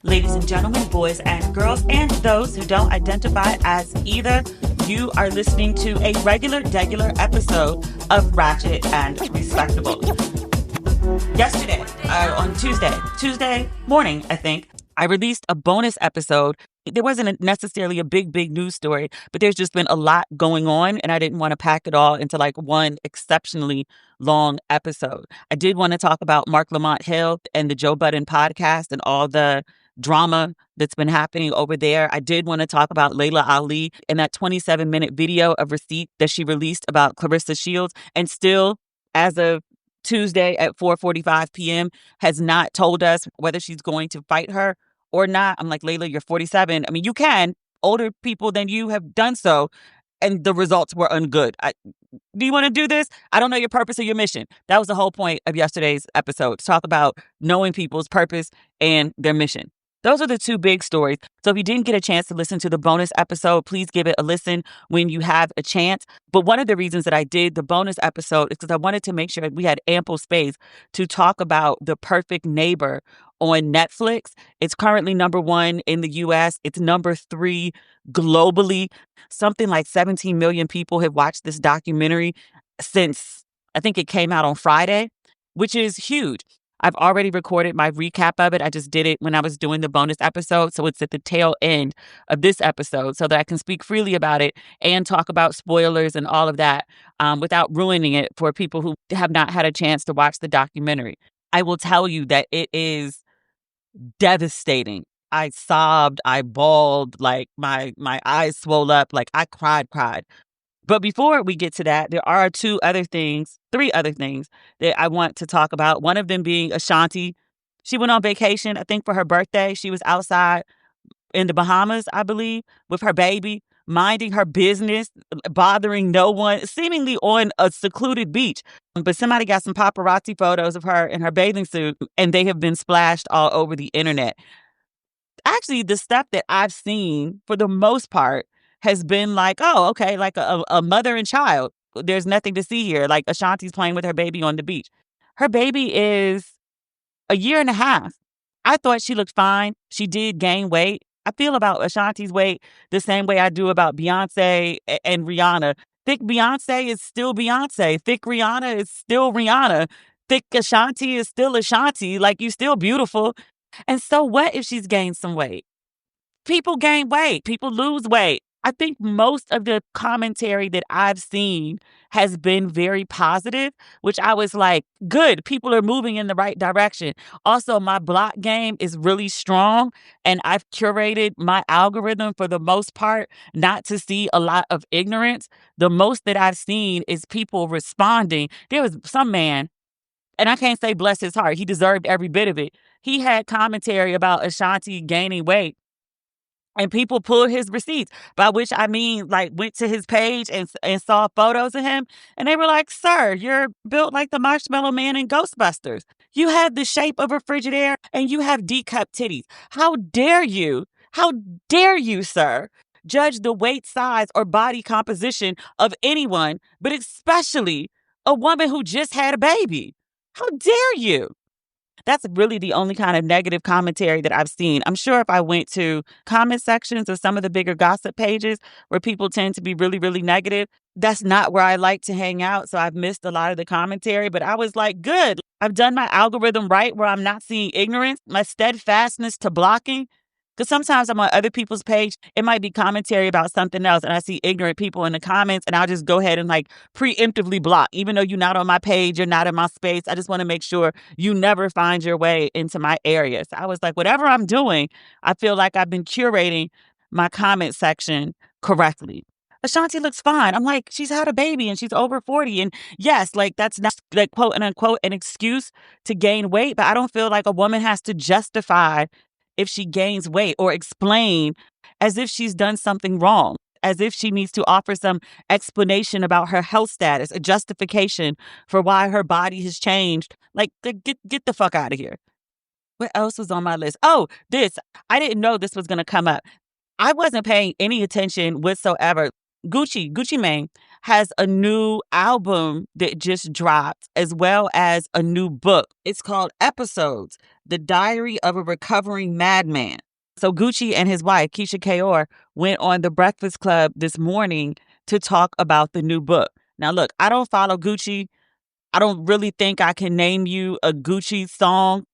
Ladies and gentlemen, boys and girls, and those who don't identify as either, you are listening to a regular episode of Ratchet and Respectable. Yesterday, on Tuesday morning, I think, I released a bonus episode. There wasn't necessarily a big news story, but there's just been a lot going on, and I didn't want to pack it all into like one exceptionally long episode. I did want to talk about Mark Lamont Hill and the Joe Budden podcast and all the drama that's been happening over there. I did want to talk about Layla Ali and that 27-minute video of receipt that she released about Clarissa Shields, and still, as of Tuesday at 4:45 p.m., has not told us whether she's going to fight her or not. I'm like, Layla, you're 47. I mean, you can. Older people than you have done so, and the results were ungood. Do you want to do this? I don't know your purpose or your mission. That was the whole point of yesterday's episode, to talk about knowing people's purpose and their mission. Those are the two big stories. So if you didn't get a chance to listen to the bonus episode, please give it a listen when you have a chance. But one of the reasons that I did the bonus episode is because I wanted to make sure we had ample space to talk about The Perfect Neighbor on Netflix. It's currently number 1 in the US. It's number 3 globally. Something like 17 million people have watched this documentary since, I think it came out on Friday, which is huge. I've already recorded my recap of it. I just did it when I was doing the bonus episode. So it's at the tail end of this episode so that I can speak freely about it and talk about spoilers and all of that without ruining it for people who have not had a chance to watch the documentary. I will tell you that it is devastating. I sobbed, I bawled, like my eyes swelled up, like I cried. But before we get to that, there are three other things that I want to talk about. One of them being Ashanti. She went on vacation, I think for her birthday. She was outside in the Bahamas, I believe, with her baby, minding her business, bothering no one, seemingly on a secluded beach. But somebody got some paparazzi photos of her in her bathing suit, and they have been splashed all over the internet. Actually, the stuff that I've seen, for the most part, has been like, oh, okay, like a mother and child. There's nothing to see here. Like Ashanti's playing with her baby on the beach. Her baby is a year and a half. I thought she looked fine. She did gain weight. I feel about Ashanti's weight the same way I do about Beyonce and Rihanna. Thick Beyonce is still Beyonce. Thick Rihanna is still Rihanna. Thick Ashanti is still Ashanti. Like, you still beautiful. And so what if she's gained some weight? People gain weight. People lose weight. I think most of the commentary that I've seen has been very positive, which I was like, good, people are moving in the right direction. Also, my block game is really strong, and I've curated my algorithm for the most part not to see a lot of ignorance. The most that I've seen is people responding. There was some man, and I can't say bless his heart, he deserved every bit of it. He had commentary about Ashanti gaining weight. And people pulled his receipts, by which I mean, like, went to his page and saw photos of him. And they were like, sir, you're built like the Marshmallow Man in Ghostbusters. You have the shape of a Frigidaire and you have D-cup titties. How dare you, sir, judge the weight, size, or body composition of anyone, but especially a woman who just had a baby? How dare you? That's really the only kind of negative commentary that I've seen. I'm sure if I went to comment sections of some of the bigger gossip pages where people tend to be really negative, that's not where I like to hang out. So I've missed a lot of the commentary, but I was like, good. I've done my algorithm right where I'm not seeing ignorance, my steadfastness to blocking. Because sometimes I'm on other people's page, it might be commentary about something else, and I see ignorant people in the comments, and I'll just go ahead and like preemptively block. Even though you're not on my page, you're not in my space, I just want to make sure you never find your way into my area. So I was like, whatever I'm doing, I feel like I've been curating my comment section correctly. Ashanti looks fine. I'm like, she's had a baby and she's over 40. And yes, like, that's not, like, quote and unquote, an excuse to gain weight, but I don't feel like a woman has to justify if she gains weight or explain as if she's done something wrong, as if she needs to offer some explanation about her health status, a justification for why her body has changed. Like, get the fuck out of here. What else was on my list? Oh, this. I didn't know this was going to come up. I wasn't paying any attention whatsoever. Gucci Mane has a new album that just dropped, as well as a new book. It's called Episodes: The Diary of a Recovering Madman. So Gucci and his wife, Keyshia Ka'oir, went on The Breakfast Club this morning to talk about the new book. Now, look, I don't follow Gucci. I don't really think I can name you a Gucci song.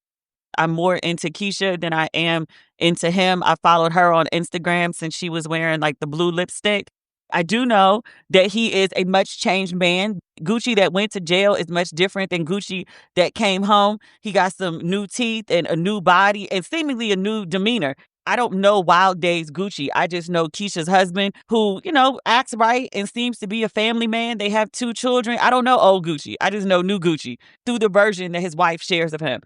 I'm more into Keyshia than I am into him. I followed her on Instagram since she was wearing like the blue lipstick. I do know that he is a much changed man. Gucci that went to jail is much different than Gucci that came home. He got some new teeth and a new body and seemingly a new demeanor. I don't know Wild Days Gucci. I just know Keisha's husband, who, acts right and seems to be a family man. They have 2 children. I don't know old Gucci. I just know new Gucci through the version that his wife shares of him.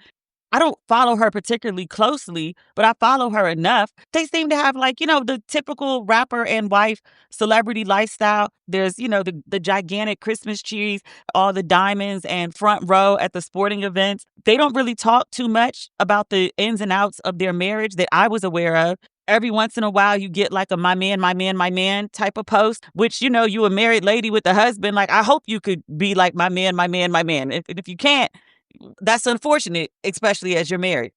I don't follow her particularly closely, but I follow her enough. They seem to have the typical rapper and wife celebrity lifestyle. There's, the gigantic Christmas trees, all the diamonds and front row at the sporting events. They don't really talk too much about the ins and outs of their marriage that I was aware of. Every once in a while, you get like a my man, my man, my man type of post, which, you a married lady with a husband. Like, I hope you could be like my man, my man, my man. If you can't, that's unfortunate, especially as you're married.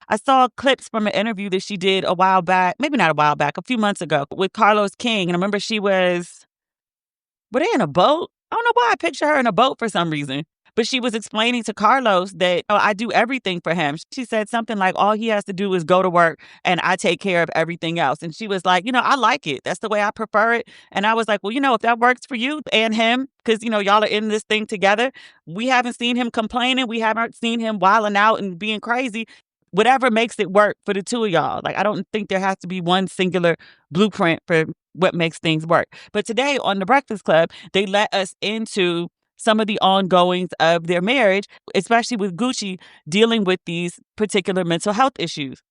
I saw clips from an interview that she did a while back, maybe not a while back, a few months ago with Carlos King. And I remember were they in a boat? I don't know why I picture her in a boat for some reason. But she was explaining to Carlos that I do everything for him. She said something like, all he has to do is go to work and I take care of everything else. And she was like, I like it. That's the way I prefer it. And I was like, well, if that works for you and him, because, y'all are in this thing together. We haven't seen him complaining. We haven't seen him wilding out and being crazy. Whatever makes it work for the 2 of y'all. Like, I don't think there has to be one singular blueprint for what makes things work. But today on The Breakfast Club, they let us into some of the ongoings of their marriage, especially with Gucci dealing with these particular mental health issues.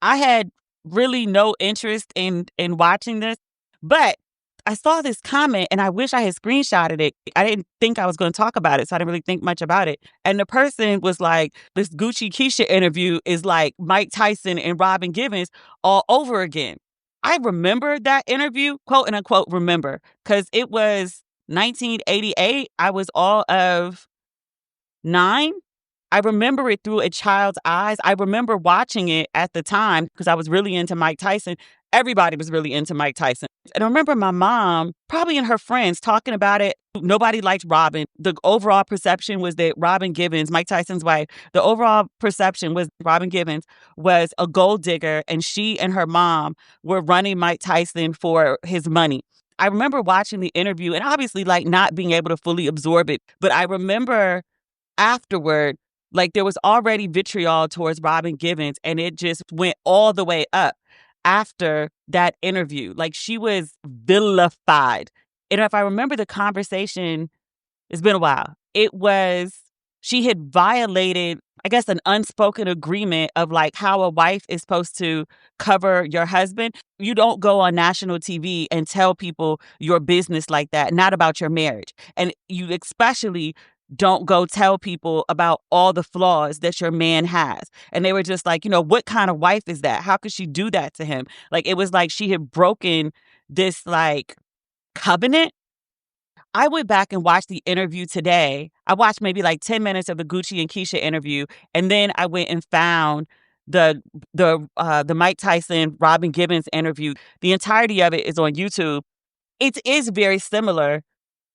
I had really no interest in watching this, but I saw this comment and I wish I had screenshotted it. I didn't think I was going to talk about it, so I didn't really think much about it. And the person was like, this Gucci Keyshia interview is like Mike Tyson and Robin Givens all over again. I remember that interview, quote and unquote, remember, because it was 1988. I was all of 9. I remember it through a child's eyes. I remember watching it at the time because I was really into Mike Tyson. Everybody was really into Mike Tyson. And I remember my mom, probably and her friends, talking about it. Nobody liked Robin. The overall perception was that Robin Givens, Mike Tyson's wife, the overall perception was Robin Givens was a gold digger and she and her mom were running Mike Tyson for his money. I remember watching the interview and obviously not being able to fully absorb it. But I remember afterward, there was already vitriol towards Robin Givens and it just went all the way up after that interview. She was vilified. And if I remember the conversation, it's been a while. It was, she had violated, I guess, an unspoken agreement of how a wife is supposed to cover your husband. You don't go on national TV and tell people your business like that, not about your marriage. And you especially don't go tell people about all the flaws that your man has. And they were just like, what kind of wife is that? How could she do that to him? It was like she had broken this covenant. I went back and watched the interview today. I watched maybe 10 minutes of the Gucci and Keyshia interview. And then I went and found the Mike Tyson, Robin Givens interview. The entirety of it is on YouTube. It is very similar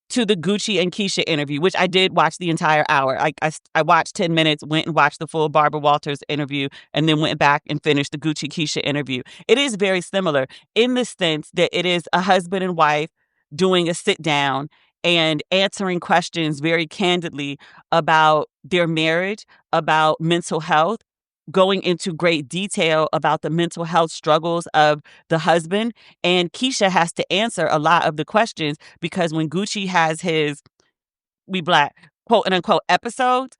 to the Gucci and Keyshia interview, which I did watch the entire hour. I watched 10 minutes, went and watched the full Barbara Walters interview, and then went back and finished the Gucci Keyshia interview. It is very similar in the sense that it is a husband and wife doing a sit down and answering questions very candidly about their marriage, about mental health, going into great detail about the mental health struggles of the husband. And Keyshia has to answer a lot of the questions because when Gucci has his We Black quote and unquote episodes,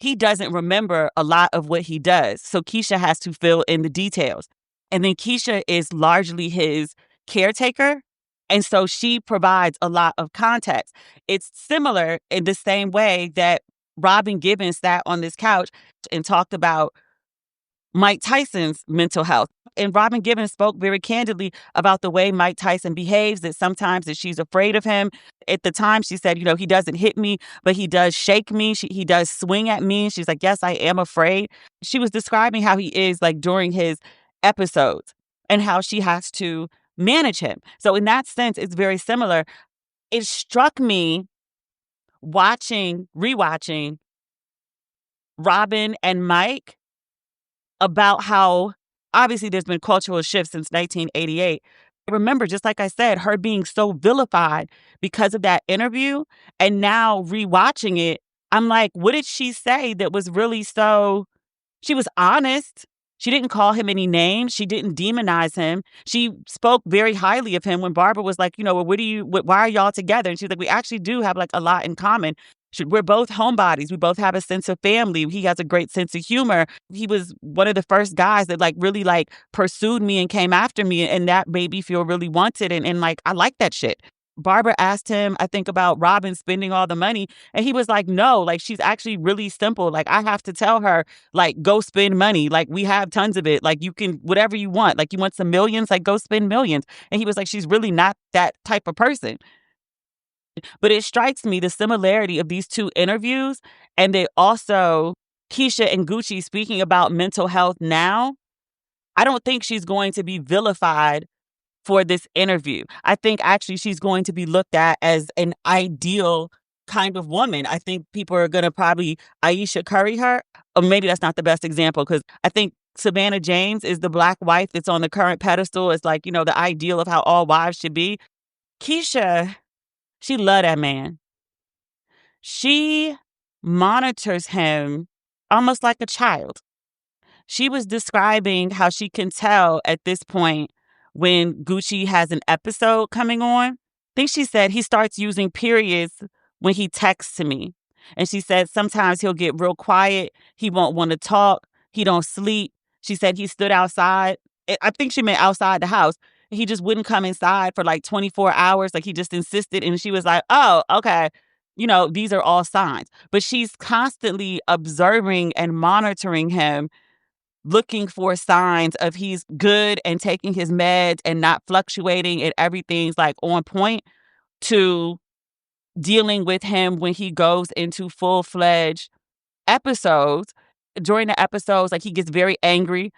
he doesn't remember a lot of what he does. So Keyshia has to fill in the details. And then Keyshia is largely his caretaker. And so she provides a lot of context. It's similar in the same way that Robin Givens sat on this couch and talked about Mike Tyson's mental health. And Robin Givens spoke very candidly about the way Mike Tyson behaves, that sometimes that she's afraid of him. At the time, she said, he doesn't hit me, but he does shake me. He does swing at me. She's like, yes, I am afraid. She was describing how he is like during his episodes and how she has to manage him. So in that sense, it's very similar. It struck me rewatching Robin and Mike about how obviously there's been cultural shifts since 1988. Remember, just like I said, her being so vilified because of that interview. And now rewatching it, I'm like, what did she say that was really so... She was honest. She didn't call him any names. She didn't demonize him. She spoke very highly of him when Barbara was like, well, why are y'all together? And she's like, we actually do have like a lot in common. We're both homebodies. We both have a sense of family. He has a great sense of humor. He was one of the first guys that like really like pursued me and came after me. And that made me feel really wanted. And like, I like that shit. Barbara asked him, I think, about Robin spending all the money. And he was like, no, like, she's actually really simple. Like, I have to tell her, like, go spend money. Like, we have tons of it. Like, you can, whatever you want. Like, you want some millions? Like, go spend millions. And he was like, she's really not that type of person. But it strikes me the similarity of these two interviews. And they also, Keyshia and Gucci speaking about mental health now. I don't think she's going to be vilified for this interview. I think actually she's going to be looked at as an ideal kind of woman. I think people are going to probably Aisha Curry her, or maybe that's not the best example, because I think Savannah James is the Black wife that's on the current pedestal. It's like, the ideal of how all wives should be. Keyshia, she loved that man. She monitors him almost like a child. She was describing how she can tell at this point when Gucci has an episode coming on. I think she said he starts using periods when he texts to me. And she said sometimes he'll get real quiet. He won't want to talk. He don't sleep. She said he stood outside. I think she meant outside the house. He just wouldn't come inside for like 24 hours. Like he just insisted. And she was like, oh, okay. These are all signs. But she's constantly observing and monitoring him, looking for signs of he's good and taking his meds and not fluctuating and everything's like on point, to dealing with him when he goes into full-fledged episodes. During the episodes, like he gets very angry.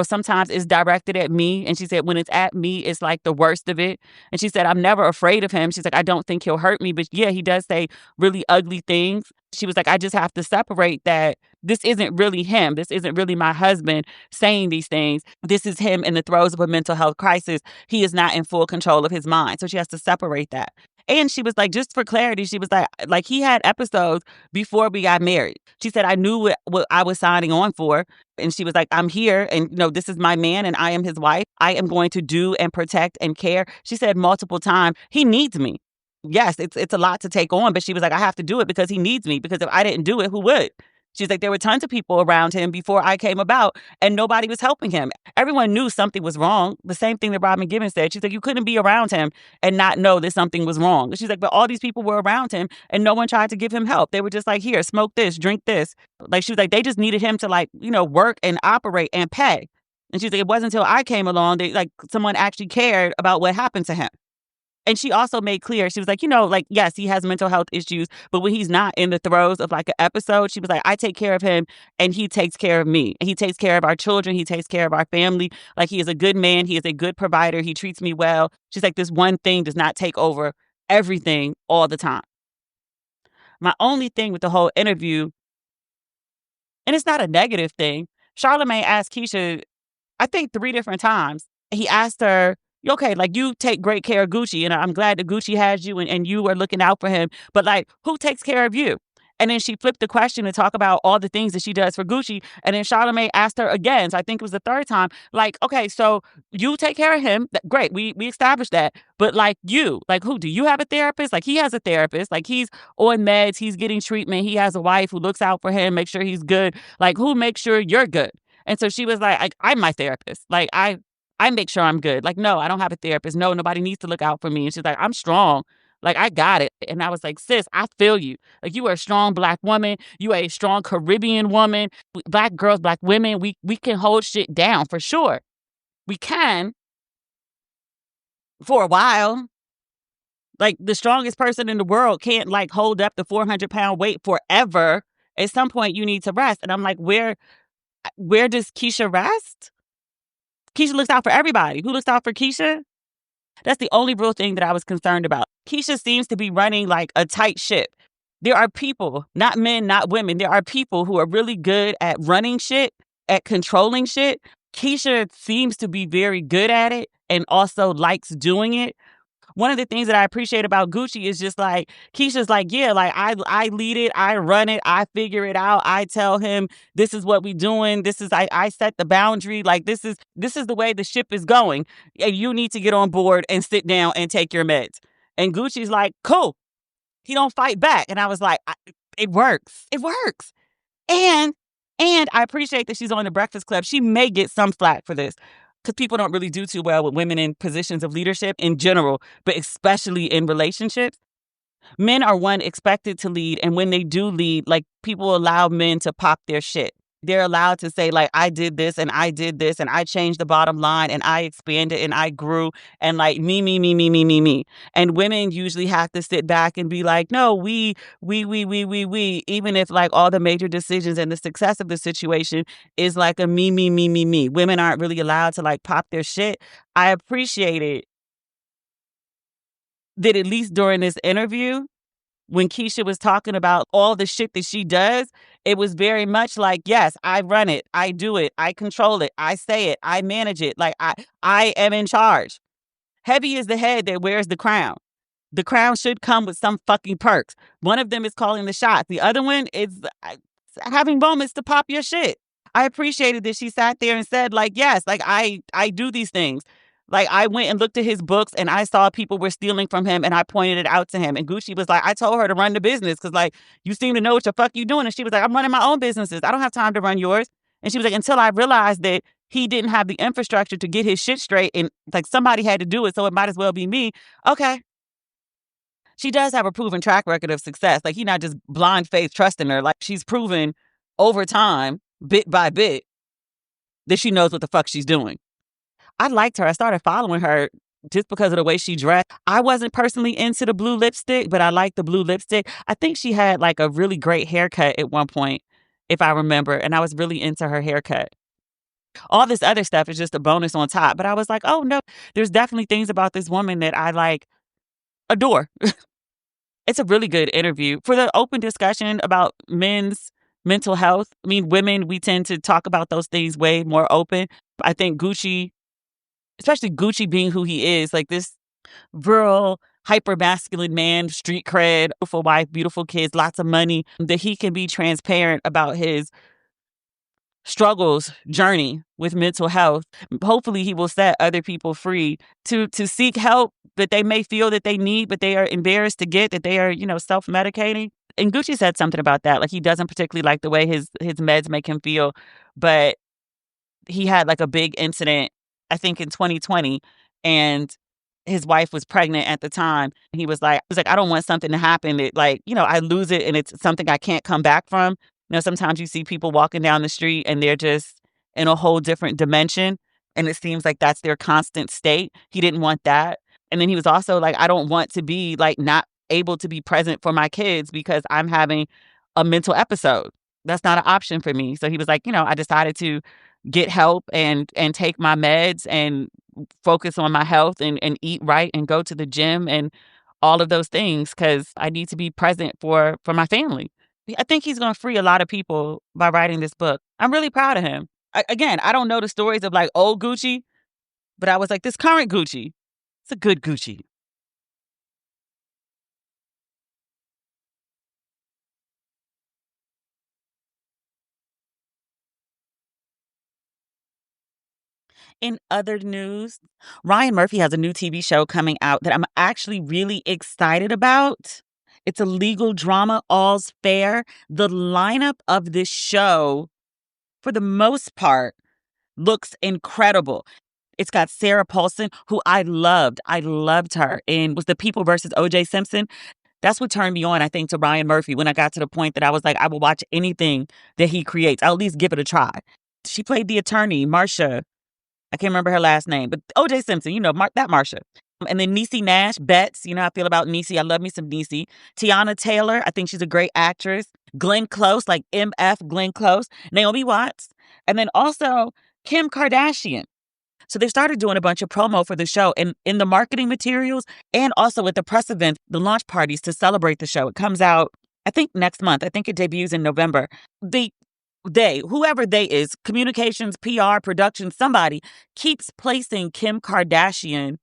Sometimes it's directed at me. And she said, when it's at me, it's like the worst of it. And she said, I'm never afraid of him. She's like, I don't think he'll hurt me. But yeah, he does say really ugly things. She was like, I just have to separate that. This isn't really him. This isn't really my husband saying these things. This is him in the throes of a mental health crisis. He is not in full control of his mind. So she has to separate that. And she was like, just for clarity, she was like he had episodes before we got married. She said, I knew what I was signing on for. And she was like, I'm here and, this is my man and I am his wife. I am going to do and protect and care. She said multiple times, he needs me. Yes, it's a lot to take on, but she was like, I have to do it because he needs me, because if I didn't do it, who would? She's like, there were tons of people around him before I came about and nobody was helping him. Everyone knew something was wrong. The same thing that Robin Givens said. She's like, you couldn't be around him and not know that something was wrong. She's like, but all these people were around him and no one tried to give him help. They were just like, here, smoke this, drink this. Like, she was like, they just needed him to like, work and operate and pay. And she's like, it wasn't until I came along that like someone actually cared about what happened to him. And she also made clear, she was like, yes, he has mental health issues, but when he's not in the throes of like an episode, she was like, I take care of him and he takes care of me. He takes care of our children. He takes care of our family. Like, he is a good man. He is a good provider. He treats me well. She's like, this one thing does not take over everything all the time. My only thing with the whole interview, and it's not a negative thing, Charlamagne asked Keyshia, I think 3 different times. He asked her, okay, like, you take great care of Gucci, and I'm glad that Gucci has you and you are looking out for him, but like, who takes care of you? And then she flipped the question to talk about all the things that she does for Gucci. And then Charlamagne asked her again, so I think it was the 3rd time, like, okay, so you take care of him. Great, we established that. But like, you, like, who? Do you have a therapist? Like, he has a therapist. Like, he's on meds. He's getting treatment. He has a wife who looks out for him, make sure he's good. Like, who makes sure you're good? And so she was like, I'm my therapist. Like, I make sure I'm good. Like, no, I don't have a therapist. No, nobody needs to look out for me. And she's like, I'm strong. Like, I got it. And I was like, sis, I feel you. Like, you are a strong Black woman. You are a strong Caribbean woman. Black girls, Black women, we can hold shit down for sure. We can for a while. Like, the strongest person in the world can't, like, hold up the 400-pound weight forever. At some point, you need to rest. And I'm like, where does Keyshia rest? Keyshia looks out for everybody. Who looks out for Keyshia? That's the only real thing that I was concerned about. Keyshia seems to be running like a tight ship. There are people, not men, not women. There are people who are really good at running shit, at controlling shit. Keyshia seems to be very good at it and also likes doing it. One of the things that I appreciate about Gucci is just like, Keisha's like, yeah, like I lead it, I run it, I figure it out, I tell him this is what we doing, this is I set the boundary, like this is the way the ship is going, and you need to get on board and sit down and take your meds. And Gucci's like, cool. He don't fight back, and I was like, it works, it works. And I appreciate that she's on the Breakfast Club. She may get some flack for this, because people don't really do too well with women in positions of leadership in general, but especially in relationships. Men are expected to lead, and when they do lead, like, people allow men to pop their shit. They're allowed to say, like, I did this and I did this and I changed the bottom line and I expanded and I grew and like me. And women usually have to sit back and be like, no, we, even if like all the major decisions and the success of the situation is like a me. Women aren't really allowed to like pop their shit. I appreciated that at least during this interview, when Keyshia was talking about all the shit that she does, it was very much like, yes, I run it, I do it, I control it, I say it, I manage it. Like, I am in charge. Heavy is the head that wears the crown. The crown should come with some fucking perks. One of them is calling the shots. The other one is having moments to pop your shit. I appreciated that she sat there and said, like, yes, like I do these things. Like, I went and looked at his books and I saw people were stealing from him and I pointed it out to him. And Gucci was like, I told her to run the business because, like, you seem to know what the fuck you doing. And she was like, I'm running my own businesses. I don't have time to run yours. And she was like, until I realized that he didn't have the infrastructure to get his shit straight and, like, somebody had to do it, so it might as well be me. Okay. She does have a proven track record of success. Like, he's not just blind faith trusting her. Like, she's proven over time, bit by bit, that she knows what the fuck she's doing. I liked her. I started following her just because of the way she dressed. I wasn't personally into the blue lipstick, but I liked the blue lipstick. I think she had like a really great haircut at one point, if I remember, and I was really into her haircut. All this other stuff is just a bonus on top. But I was like, oh no, there's definitely things about this woman that I like adore. It's a really good interview for the open discussion about men's mental health. I mean, women, we tend to talk about those things way more open. I think Gucci, especially Gucci being who he is, like this virile, hyper-masculine man, street cred, beautiful wife, beautiful kids, lots of money, that he can be transparent about his struggles, journey with mental health. Hopefully he will set other people free to seek help that they may feel that they need, but they are embarrassed to get, that they are, self-medicating. And Gucci said something about that. Like, he doesn't particularly like the way his meds make him feel, but he had like a big incident, I think in 2020, and his wife was pregnant at the time. He was like, I don't want something to happen that, like, I lose it and it's something I can't come back from. Sometimes you see people walking down the street and they're just in a whole different dimension, and it seems like that's their constant state. He didn't want that. And then he was also like, I don't want to be like not able to be present for my kids because I'm having a mental episode. That's not an option for me. So he was like, I decided to get help and take my meds and focus on my health and eat right and go to the gym and all of those things because I need to be present for my family. I think he's going to free a lot of people by writing this book. I'm really proud of him. Again, I don't know the stories of like old Gucci, but I was like, this current Gucci, it's a good Gucci. In other news, Ryan Murphy has a new TV show coming out that I'm actually really excited about. It's a legal drama, All's Fair. The lineup of this show, for the most part, looks incredible. It's got Sarah Paulson, who I loved. I loved her in was the People versus O.J. Simpson. That's what turned me on, I think, to Ryan Murphy when I got to the point that I was like, I will watch anything that he creates. I'll at least give it a try. She played the attorney, Marsha. I can't remember her last name, but O.J. Simpson, that Marsha. And then Niecy Nash, Betts, you know how I feel about Niecy. I love me some Niecy. Tiana Taylor, I think she's a great actress. Glenn Close, like MF Glenn Close. Naomi Watts. And then also Kim Kardashian. So they started doing a bunch of promo for the show and in the marketing materials and also at the press events, the launch parties to celebrate the show. It comes out, I think, next month. I think it debuts in November. Whoever they is, communications, PR, production, somebody keeps placing Kim Kardashian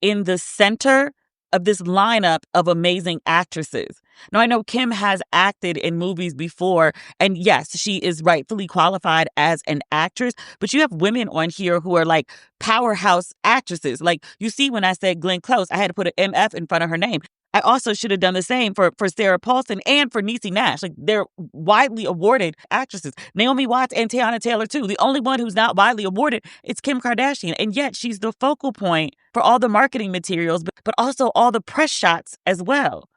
in the center of this lineup of amazing actresses. Now, I know Kim has acted in movies before, and yes, she is rightfully qualified as an actress, but you have women on here who are like powerhouse actresses. Like you see when I said Glenn Close, I had to put an MF in front of her name. I also should have done the same for Sarah Paulson and for Niecy Nash. Like they're widely awarded actresses. Naomi Watts and Tiana Taylor too. The only one who's not widely awarded is Kim Kardashian. And yet she's the focal point for all the marketing materials, but also all the press shots as well.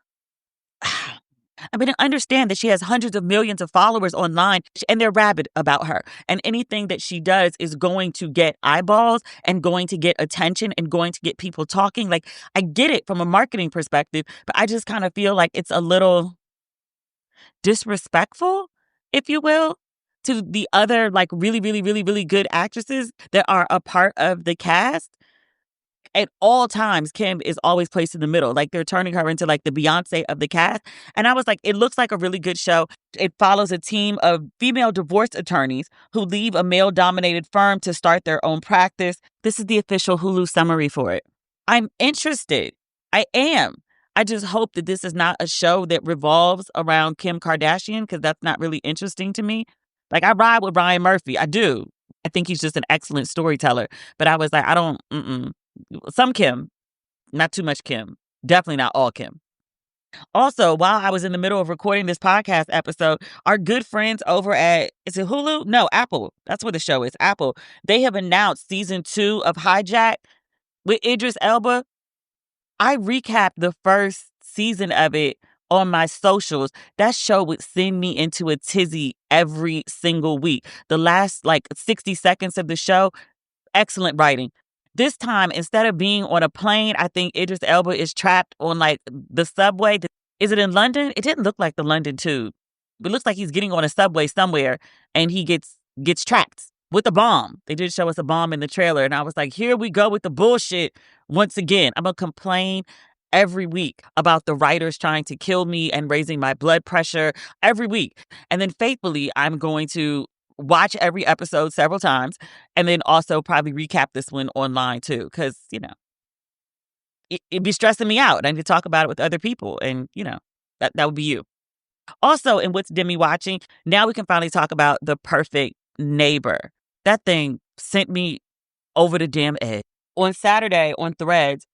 I mean, I understand that she has hundreds of millions of followers online and they're rabid about her. And anything that she does is going to get eyeballs and going to get attention and going to get people talking. Like, I get it from a marketing perspective, but I just kind of feel like it's a little disrespectful, if you will, to the other like really, really, really, really good actresses that are a part of the cast. At all times, Kim is always placed in the middle. Like they're turning her into like the Beyonce of the cast. And I was like, it looks like a really good show. It follows a team of female divorce attorneys who leave a male-dominated firm to start their own practice. This is the official Hulu summary for it. I'm interested. I am. I just hope that this is not a show that revolves around Kim Kardashian because that's not really interesting to me. Like I ride with Ryan Murphy. I do. I think he's just an excellent storyteller. But I was like, I don't, some Kim, not too much Kim. Definitely not all Kim. Also, while I was in the middle of recording this podcast episode, our good friends over at, is it Hulu? No, Apple. That's what the show is, Apple. They have announced season 2 of Hijacked with Idris Elba. I recapped the first season of it on my socials. That show would send me into a tizzy every single week. The last 60 seconds of the show, excellent writing. This time, instead of being on a plane, I think Idris Elba is trapped on the subway. Is it in London? It didn't look like the London Tube. It looks like he's getting on a subway somewhere and he gets trapped with a bomb. They did show us a bomb in the trailer. And I was like, here we go with the bullshit once again. I'm going to complain every week about the writers trying to kill me and raising my blood pressure every week. And then faithfully, I'm going to watch every episode several times and then also probably recap this one online too. Because, it'd be stressing me out. I need to talk about it with other people. And, that would be you. Also, in What's Demi Watching, now we can finally talk about The Perfect Neighbor. That thing sent me over the damn edge. On Saturday on Threads,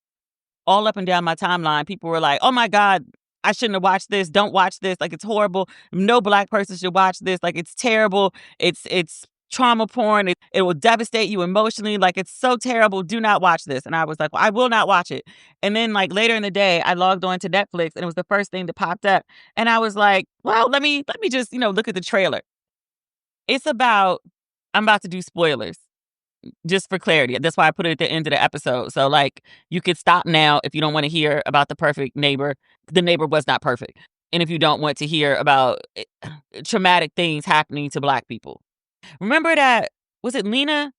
all up and down my timeline, people were like, oh my God, I shouldn't have watched this. Don't watch this. Like, it's horrible. No Black person should watch this. Like, it's terrible. It's trauma porn. It will devastate you emotionally. Like, it's so terrible. Do not watch this. And I was like, well, I will not watch it. And then later in the day, I logged on to Netflix and it was the first thing that popped up. And I was like, well, let me just, look at the trailer. It's about, I'm about to do spoilers just for clarity. That's why I put it at the end of the episode. So you could stop now if you don't want to hear about The Perfect Neighbor. The neighbor was not perfect. And if you don't want to hear about traumatic things happening to Black people. Remember that, was it Lena?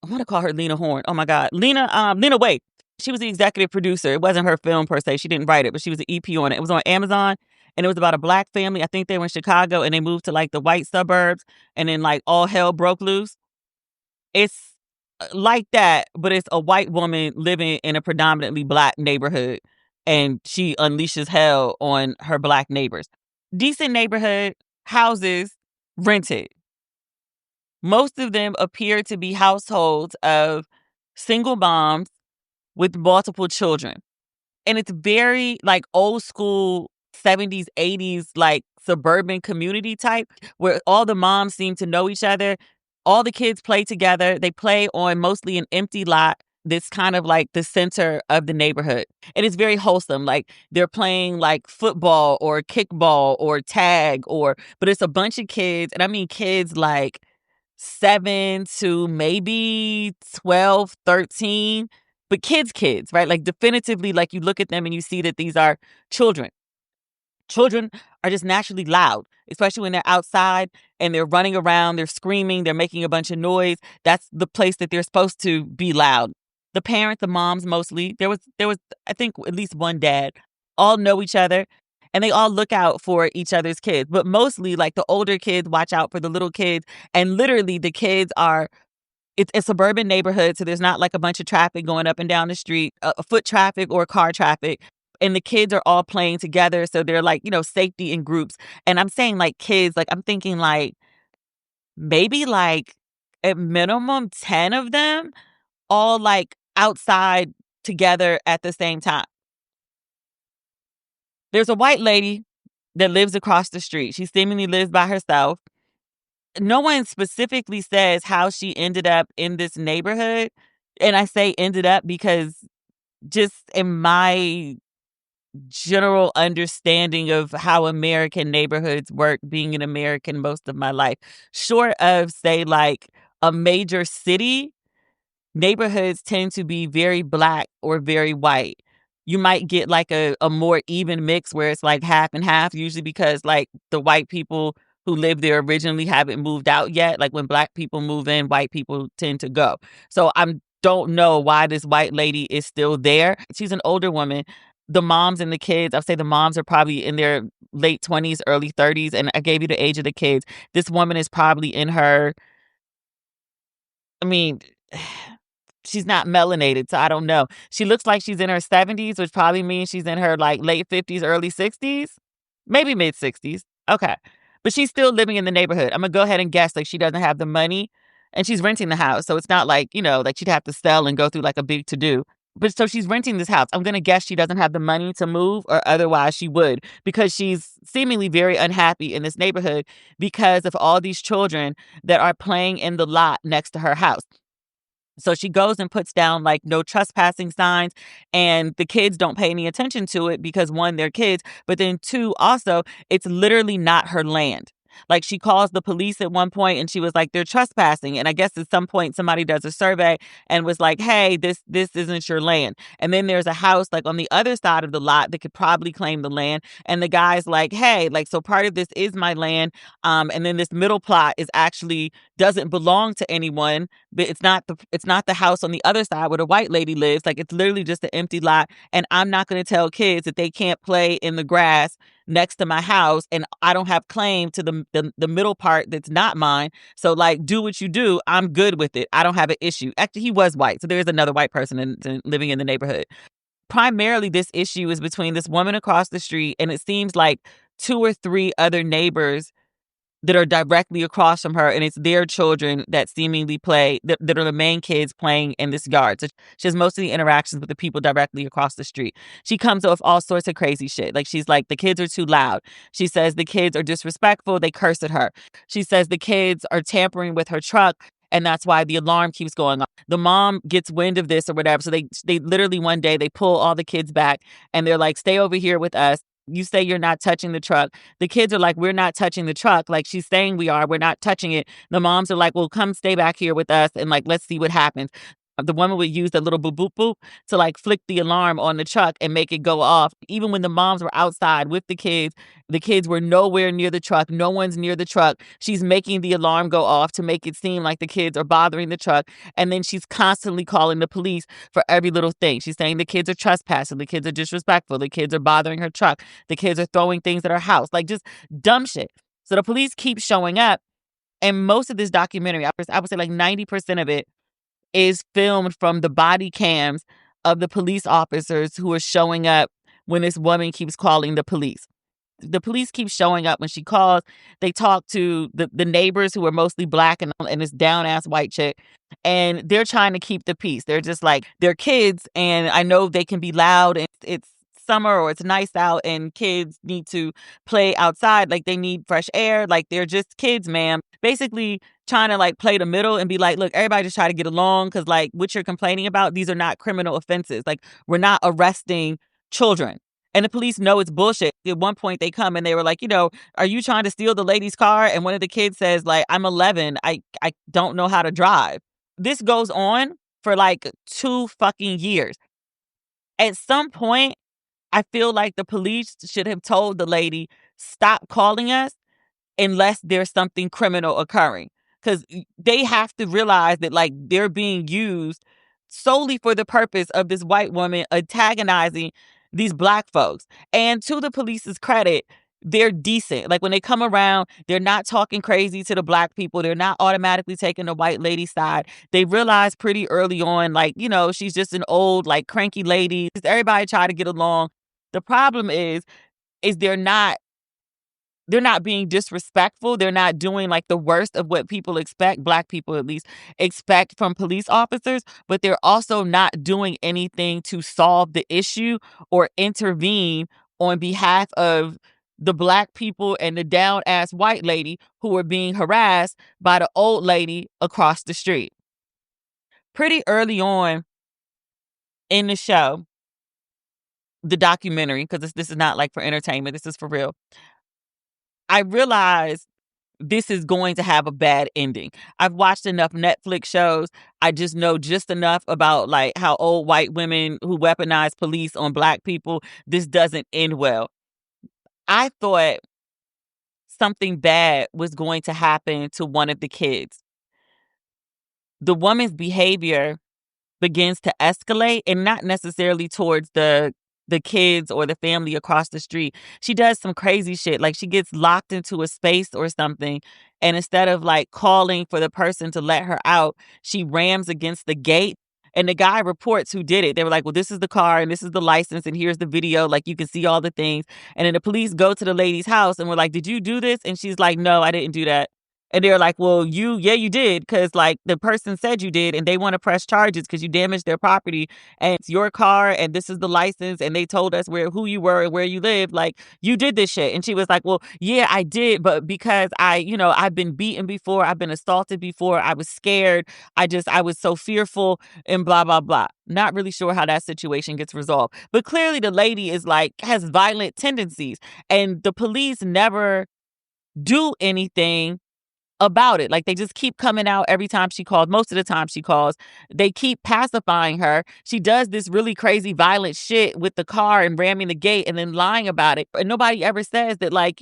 I want to call her Lena Horne. Oh my God. Lena Waithe. She was the executive producer. It wasn't her film per se. She didn't write it, but she was the EP on it. It was on Amazon and it was about a Black family. I think they were in Chicago and they moved to the white suburbs and then all hell broke loose. It's like that, but it's a white woman living in a predominantly Black neighborhood and she unleashes hell on her Black neighbors. Decent neighborhood, houses, rented. Most of them appear to be households of single moms with multiple children. And it's very old school 70s, 80s, suburban community type where all the moms seem to know each other. All the kids play together. They play on mostly an empty lot that's kind of like the center of the neighborhood. And it's very wholesome. Like they're playing like football or kickball or tag but it's a bunch of kids. And I mean kids like 7 to maybe 12, 13, but kids, right? Like definitively, like you look at them and you see that these are children. Children are just naturally loud, especially when they're outside and they're running around, they're screaming, they're making a bunch of noise. That's the place that they're supposed to be loud. The parents, the moms mostly, there was I think at least one dad, all know each other and they all look out for each other's kids. But mostly like the older kids watch out for the little kids and literally the kids are it's a suburban neighborhood, so there's not like a bunch of traffic going up and down the street, foot traffic or car traffic. And the kids are all playing together. So they're like, safety in groups. And I'm saying like kids, like I'm thinking like maybe like at minimum 10 of them all like outside together at the same time. There's a white lady that lives across the street. She seemingly lives by herself. No one specifically says how she ended up in this neighborhood. And I say ended up because just in my general understanding of how American neighborhoods work, being an American most of my life, short of, say, like a major city, neighborhoods tend to be very black or very white. You might get like a more even mix where it's like half and half, usually because like the white people who lived there originally haven't moved out yet. Like when black people move in, white people tend to go. So I don't know why this white lady is still there. She's an older woman. The moms and the kids, I'll say the moms are probably in their late 20s, early 30s. And I gave you the age of the kids. This woman is probably in her, I mean, she's not melanated, so I don't know. She looks like she's in her 70s, which probably means she's in her like late 50s, early 60s, maybe mid 60s. Okay. But she's still living in the neighborhood. I'm going to go ahead and guess like she doesn't have the money and she's renting the house. So it's not like, like she'd have to sell and go through like a big to do. But so she's renting this house. I'm going to guess she doesn't have the money to move or otherwise she would because she's seemingly very unhappy in this neighborhood because of all these children that are playing in the lot next to her house. So she goes and puts down like no trespassing signs and the kids don't pay any attention to it because one, they're kids, but then two, also, it's literally not her land. Like she calls the police at one point and she was like, they're trespassing. And I guess at some point somebody does a survey and was like, hey, this isn't your land. And then there's a house like on the other side of the lot that could probably claim the land. And the guy's like, hey, like, so part of this is my land. And then this middle plot is actually doesn't belong to anyone, but it's not the house on the other side where the white lady lives. Like it's literally just an empty lot. And I'm not going to tell kids that they can't play in the grass next to my house and I don't have claim to the middle part that's not mine. So like do what you do. I'm good with it. I don't have an issue. Actually, he was white. So there's another white person living in the neighborhood. Primarily this issue is between this woman across the street and it seems like 2 or 3 other neighbors that are directly across from her, and it's their children that seemingly play, that are the main kids playing in this yard. So she has most of the interactions with the people directly across the street. She comes up with all sorts of crazy shit. Like she's like, the kids are too loud. She says the kids are disrespectful. They curse at her. She says the kids are tampering with her truck. And that's why the alarm keeps going off. The mom gets wind of this or whatever. So they literally one day they pull all the kids back and they're like, stay over here with us. You say you're not touching the truck. The kids are like, we're not touching the truck. Like she's saying we are. We're not touching it. The moms are like, well, come stay back here with us and like, let's see what happens. The woman would use the little boop, boop, boop to like flick the alarm on the truck and make it go off. Even when the moms were outside with the kids were nowhere near the truck. No one's near the truck. She's making the alarm go off to make it seem like the kids are bothering the truck. And then she's constantly calling the police for every little thing. She's saying the kids are trespassing. The kids are disrespectful. The kids are bothering her truck. The kids are throwing things at her house. Like just dumb shit. So the police keep showing up. And most of this documentary, I would say like 90% of it, is filmed from the body cams of the police officers who are showing up when this woman keeps calling the police. The police keep showing up when she calls. They talk to the neighbors who are mostly black and this down-ass white chick. And they're trying to keep the peace. They're just like, they're kids and I know they can be loud and it's summer or it's nice out and kids need to play outside, like they need fresh air, like they're just kids, ma'am. Basically trying to like play the middle and be like, look, everybody just try to get along because like what you're complaining about, these are not criminal offenses. Like we're not arresting children. And the police know it's bullshit. At one point they come and they were like, are you trying to steal the lady's car? And one of the kids says like, I'm 11. I don't know how to drive. This goes on for like 2 fucking years. At some point, I feel like the police should have told the lady, stop calling us unless there's something criminal occurring. Because they have to realize that like they're being used solely for the purpose of this white woman antagonizing these black folks. And to the police's credit, they're decent. Like when they come around, they're not talking crazy to the black people. They're not automatically taking the white lady's side. They realize pretty early on, like, she's just an old, like cranky lady. Everybody try to get along. The problem is they're not being disrespectful. They're not doing like the worst of what people expect, black people at least, expect from police officers, but they're also not doing anything to solve the issue or intervene on behalf of the black people and the down-ass white lady who are being harassed by the old lady across the street. Pretty early on in the show, the documentary, because this is not like for entertainment, this is for real, I realized this is going to have a bad ending. I've watched enough Netflix shows. I just know just enough about like how old white women who weaponize police on black people, this doesn't end well. I thought something bad was going to happen to one of the kids. The woman's behavior begins to escalate, and not necessarily towards the kids or the family across the street. She does some crazy shit. Like she gets locked into a space or something. And instead of like calling for the person to let her out, she rams against the gate. And the guy reports who did it. They were like, well, this is the car and this is the license and here's the video. Like you can see all the things. And then the police go to the lady's house and we're like, did you do this? And she's like, no, I didn't do that. And they're like, well, you did, because like the person said you did, and they want to press charges because you damaged their property and it's your car and this is the license and they told us who you were and where you live. Like you did this shit. And she was like, well, yeah, I did. But because I've been beaten before, I've been assaulted before, I was scared. I was so fearful and blah, blah, blah. Not really sure how that situation gets resolved. But clearly the lady is like, has violent tendencies, and the police never do anything about it. Like they just keep coming out every time she calls. Most of the time she calls, they keep pacifying her. She does this really crazy violent shit with the car and ramming the gate and then lying about it. And nobody ever says that like,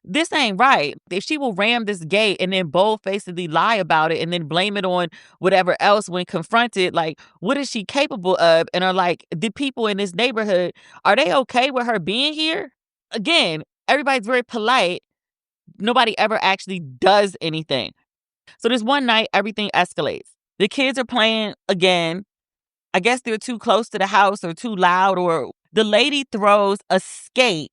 this ain't right. If she will ram this gate and then bold-facedly lie about it and then blame it on whatever else when confronted, like what is she capable of? And are like, the people in this neighborhood, are they okay with her being here? Again, everybody's very polite. Nobody ever actually does anything. So this one night, everything escalates. The kids are playing again. I guess they're too close to the house or too loud, or the lady throws a skate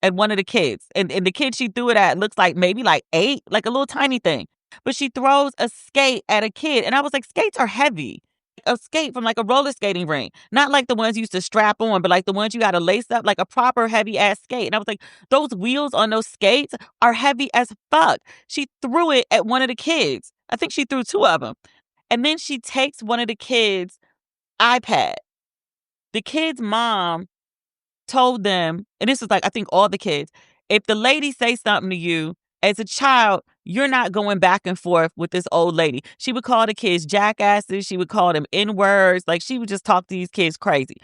at one of the kids. And the kid she threw it at looks like maybe like 8, like a little tiny thing. But she throws a skate at a kid. And I was like, skates are heavy. A skate from like a roller skating ring. Not like the ones you used to strap on, but like the ones you got to lace up, like a proper heavy ass skate. And I was like, those wheels on those skates are heavy as fuck. She threw it at one of the kids. I think she threw 2 of them. And then she takes one of the kids' iPad. The kid's mom told them, and this is like, I think all the kids, if the lady say something to you as a child, you're not going back and forth with this old lady. She would call the kids jackasses. She would call them N-words. Like she would just talk to these kids crazy.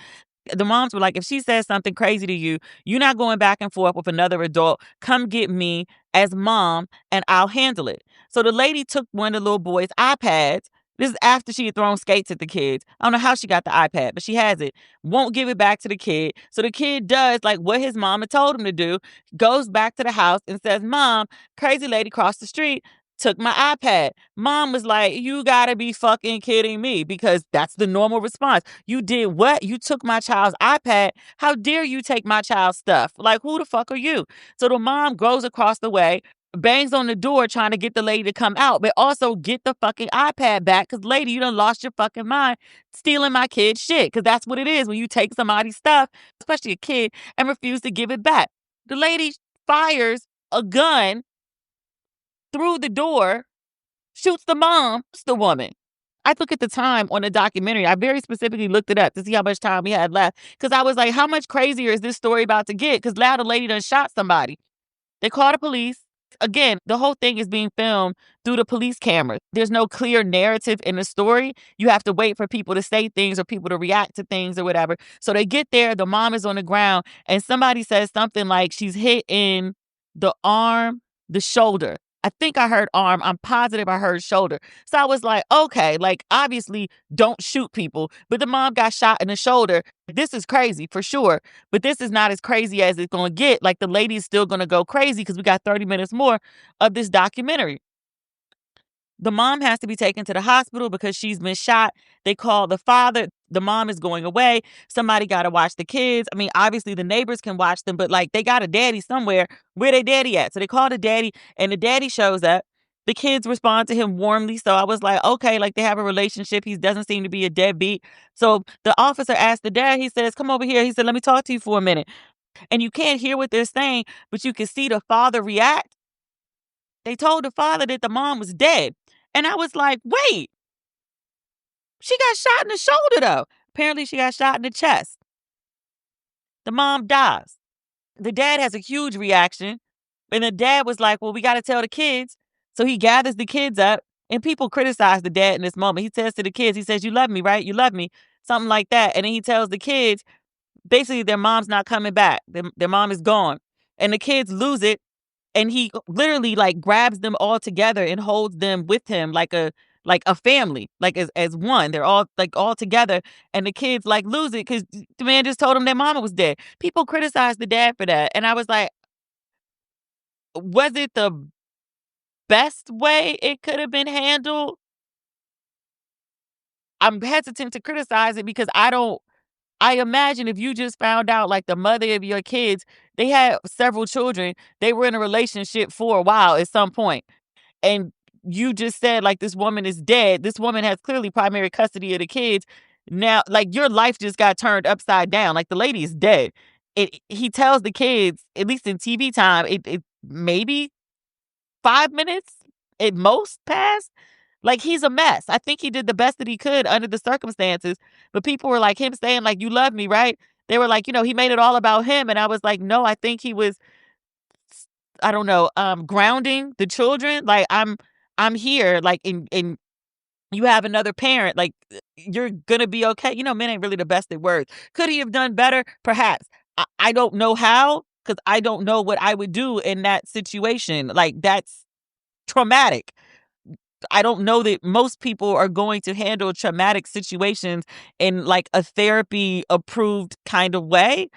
The moms were like, if she says something crazy to you, you're not going back and forth with another adult. Come get me as mom and I'll handle it. So the lady took one of the little boys' iPads. This is after she had thrown skates at the kids. I don't know how she got the iPad, but she has it. Won't give it back to the kid. So the kid does like what his mama told him to do, goes back to the house and says, Mom, crazy lady across the street took my iPad. Mom was like, you gotta be fucking kidding me, because that's the normal response. You did what? You took my child's iPad? How dare you take my child's stuff? Like, who the fuck are you? So the mom goes across the way, bangs on the door trying to get the lady to come out, but also get the fucking iPad back because, lady, you done lost your fucking mind stealing my kid's shit, because that's what it is when you take somebody's stuff, especially a kid, and refuse to give it back. The lady fires a gun through the door, shoots the mom, shoots the woman. I look at the time on the documentary. I very specifically looked it up to see how much time we had left, because I was like, how much crazier is this story about to get? Because now the lady done shot somebody. They call the police. Again, the whole thing is being filmed through the police cameras. There's no clear narrative in the story. You have to wait for people to say things or people to react to things or whatever. So they get there, the mom is on the ground, and somebody says something like she's hit in the arm, the shoulder. I think I heard arm. I'm positive I heard shoulder. So I was like, okay, like obviously don't shoot people. But the mom got shot in the shoulder. This is crazy for sure. But this is not as crazy as it's going to get. Like the lady's still going to go crazy because we got 30 minutes more of this documentary. The mom has to be taken to the hospital because she's been shot. They call the father. The mom is going away. Somebody got to watch the kids. I mean, obviously the neighbors can watch them, but like they got a daddy somewhere. Where they daddy at? So they call the daddy, and the daddy shows up. The kids respond to him warmly. So I was like, okay, like they have a relationship. He doesn't seem to be a deadbeat. So the officer asked the dad, he says, come over here. He said, let me talk to you for a minute. And you can't hear what they're saying, but you can see the father react. They told the father that the mom was dead. And I was like, wait, she got shot in the shoulder though. Apparently she got shot in the chest. The mom dies. The dad has a huge reaction. And the dad was like, well, we got to tell the kids. So he gathers the kids up, and people criticize the dad in this moment. He says to the kids, he says, you love me, right? You love me. Something like that. And then he tells the kids, basically their mom's not coming back. Their mom is gone. And the kids lose it. And he literally like grabs them all together and holds them with him like a family, like as one. They're all like all together, and the kids like lose it because the man just told them their mama was dead. People criticize the dad for that, and I was like, was it the best way it could have been handled? I'm hesitant to criticize it because I imagine if you just found out like the mother of your kids, they had several children, they were in a relationship for a while at some point, and you just said like this woman is dead. This woman has clearly primary custody of the kids. Now, like your life just got turned upside down. Like the lady is dead. He tells the kids, at least in TV time, it maybe 5 minutes at most passed. Like he's a mess. I think he did the best that he could under the circumstances. But people were like him saying like, you love me, right? They were like, he made it all about him. And I was like, no, I think he was, I don't know, grounding the children. Like I'm here, like in you have another parent, like you're gonna be okay. Men ain't really the best at words. Could he have done better? Perhaps. I don't know how, because I don't know what I would do in that situation. Like that's traumatic. I don't know that most people are going to handle traumatic situations in like a therapy approved kind of way.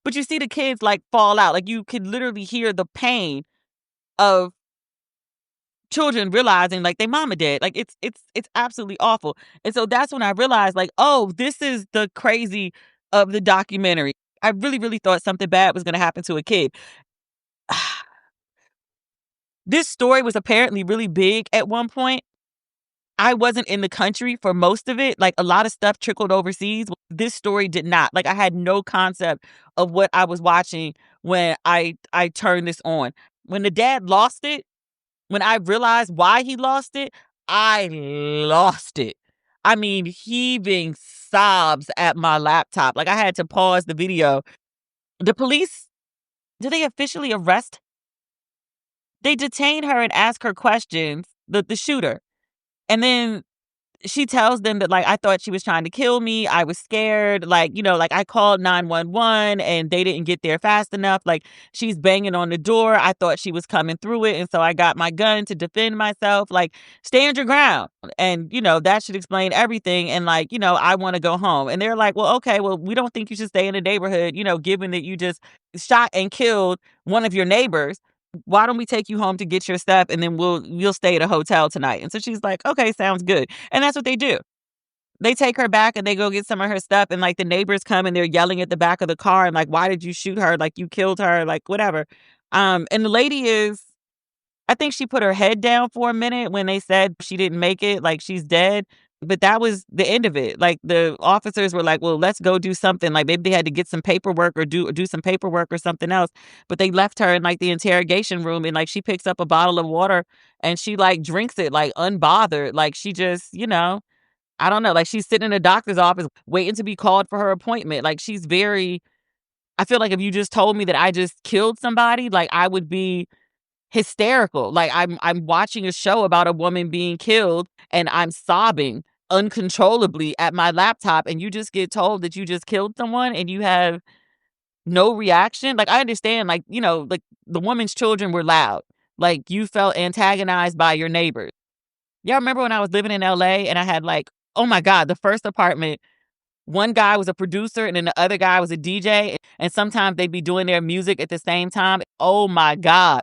But you see the kids like fall out. Like you can literally hear the pain of children realizing like they mama dead. Like it's absolutely awful. And so that's when I realized like, oh, this is the crazy of the documentary. I really, really thought something bad was going to happen to a kid. This story was apparently really big at one point. I wasn't in the country for most of it. Like a lot of stuff trickled overseas. This story did not. Like I had no concept of what I was watching when I turned this on. When the dad lost it, when I realized why he lost it, I lost it. I mean, heaving sobs at my laptop. Like I had to pause the video. The police, did they officially arrest? They detain her and ask her questions, the shooter. And then she tells them that, like, I thought she was trying to kill me. I was scared. Like, like I called 911 and they didn't get there fast enough. Like she's banging on the door. I thought she was coming through it. And so I got my gun to defend myself. Like, stand your ground. And, that should explain everything. And like, I want to go home. And they're like, well, okay, well, we don't think you should stay in the neighborhood, given that you just shot and killed one of your neighbors. Why don't we take you home to get your stuff, and then you'll stay at a hotel tonight? And so she's like, okay, sounds good. And that's what they do. They take her back and they go get some of her stuff, and like the neighbors come and they're yelling at the back of the car and like, why did you shoot her? Like you killed her, like whatever. And the lady is, I think she put her head down for a minute when they said she didn't make it, like she's dead. But that was the end of it. Like the officers were like, well, let's go do something. Like maybe they had to get some paperwork or do some paperwork or something else. But they left her in like the interrogation room and like she picks up a bottle of water and she like drinks it like unbothered. Like she just, I don't know, like she's sitting in a doctor's office waiting to be called for her appointment. Like she's very, I feel like if you just told me that I just killed somebody, like I would be hysterical. Like I'm watching a show about a woman being killed and I'm sobbing uncontrollably at my laptop and you just get told that you just killed someone and you have no reaction. Like I understand, like, like the woman's children were loud. Like you felt antagonized by your neighbors. Y'all remember when I was living in LA and I had like, oh my God, the first apartment, one guy was a producer and then the other guy was a DJ. And sometimes they'd be doing their music at the same time. Oh my God.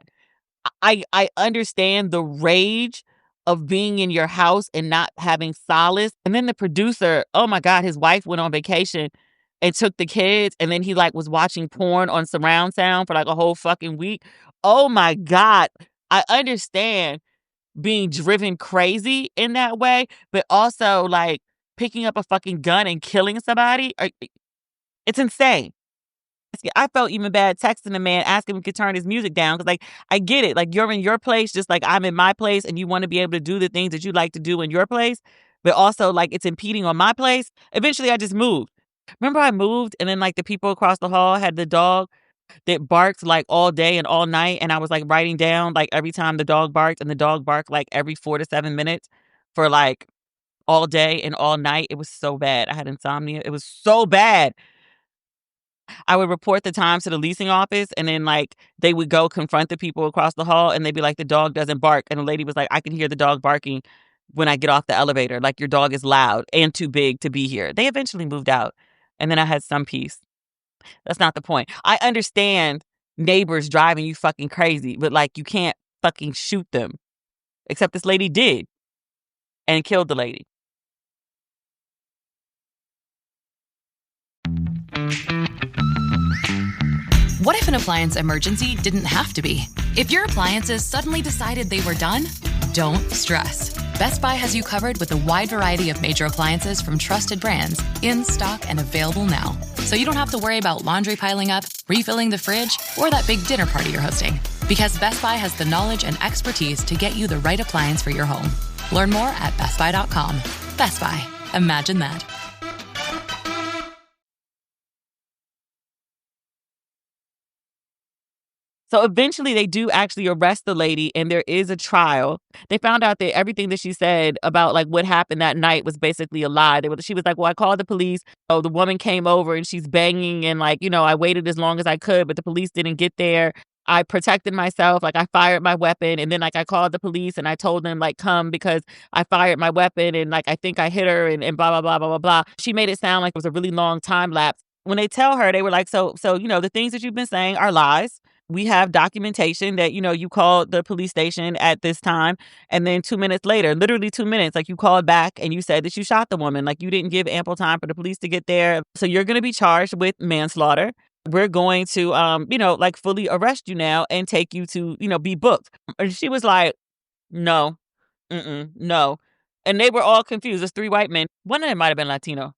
I understand the rage of being in your house and not having solace. And then the producer, oh my God, his wife went on vacation and took the kids. And then he like was watching porn on surround sound for like a whole fucking week. Oh my God. I understand being driven crazy in that way, but also like picking up a fucking gun and killing somebody. It's insane. I felt even bad texting the man, asking him if he could turn his music down. Cause like, I get it. Like you're in your place, just like I'm in my place and you want to be able to do the things that you like to do in your place. But also like it's impeding on my place. Eventually I just moved. Remember I moved and then like the people across the hall had the dog that barked like all day and all night. And I was like writing down like every time the dog barked and the dog barked like every 4 to 7 minutes for like all day and all night. It was so bad. I had insomnia. It was so bad. I would report the times to the leasing office and then like they would go confront the people across the hall and they'd be like, the dog doesn't bark. And the lady was like, I can hear the dog barking when I get off the elevator. Like your dog is loud and too big to be here. They eventually moved out and then I had some peace. That's not the point. I understand neighbors driving you fucking crazy, but like you can't fucking shoot them. Except this lady did and killed the lady. What if an appliance emergency didn't have to be? If your appliances suddenly decided they were done, don't stress. Best Buy has you covered with a wide variety of major appliances from trusted brands, in stock and available now. So you don't have to worry about laundry piling up, refilling the fridge, or that big dinner party you're hosting. Because Best Buy has the knowledge and expertise to get you the right appliance for your home. Learn more at bestbuy.com. Best Buy. Imagine that. So eventually they do actually arrest the lady and there is a trial. They found out that everything that she said about like what happened that night was basically a lie. She was like, well, I called the police. Oh, the woman came over and she's banging and like, I waited as long as I could, but the police didn't get there. I protected myself. Like I fired my weapon and then like I called the police and I told them like come because I fired my weapon and like I think I hit her and blah, blah, blah, blah, blah, blah. She made it sound like it was a really long time lapse. When they tell her, they were like, so, the things that you've been saying are lies. We have documentation that, you called the police station at this time. And then 2 minutes later, literally 2 minutes, like you called back and you said that you shot the woman. Like you didn't give ample time for the police to get there. So you're going to be charged with manslaughter. We're going to, like fully arrest you now and take you to, be booked. And she was like, no, no. And they were all confused. There's 3 white men. One of them might have been Latino,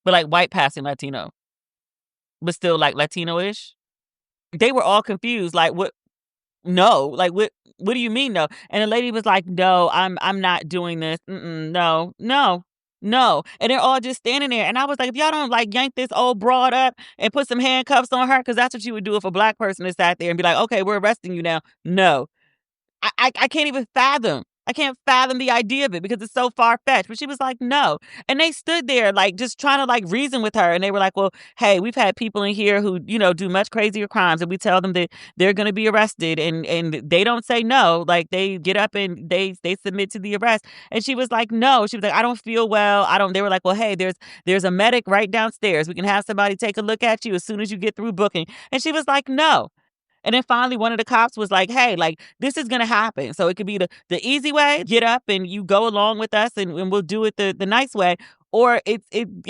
but like white passing Latino, but still like Latino-ish. They were all confused. Like, what? No. Like, what do you mean no? And the lady was like, no, I'm not doing this. No. And they're all just standing there. And I was like, if y'all don't like yank this old broad up and put some handcuffs on her, because that's what you would do if a black person is sat there and be like, okay, we're arresting you now. No. I can't even fathom. I can't fathom the idea of it because it's so far-fetched. But she was like, no. And they stood there like just trying to like reason with her. And they were like, well, hey, we've had people in here who, do much crazier crimes. And we tell them that they're going to be arrested. And they don't say no. Like they get up and they submit to the arrest. And she was like, no. She was like, I don't feel well. They were like, well, hey, there's a medic right downstairs. We can have somebody take a look at you as soon as you get through booking. And she was like, no. And then finally, one of the cops was like, hey, like, this is going to happen. So it could be the easy way, get up and you go along with us and we'll do it the nice way. or it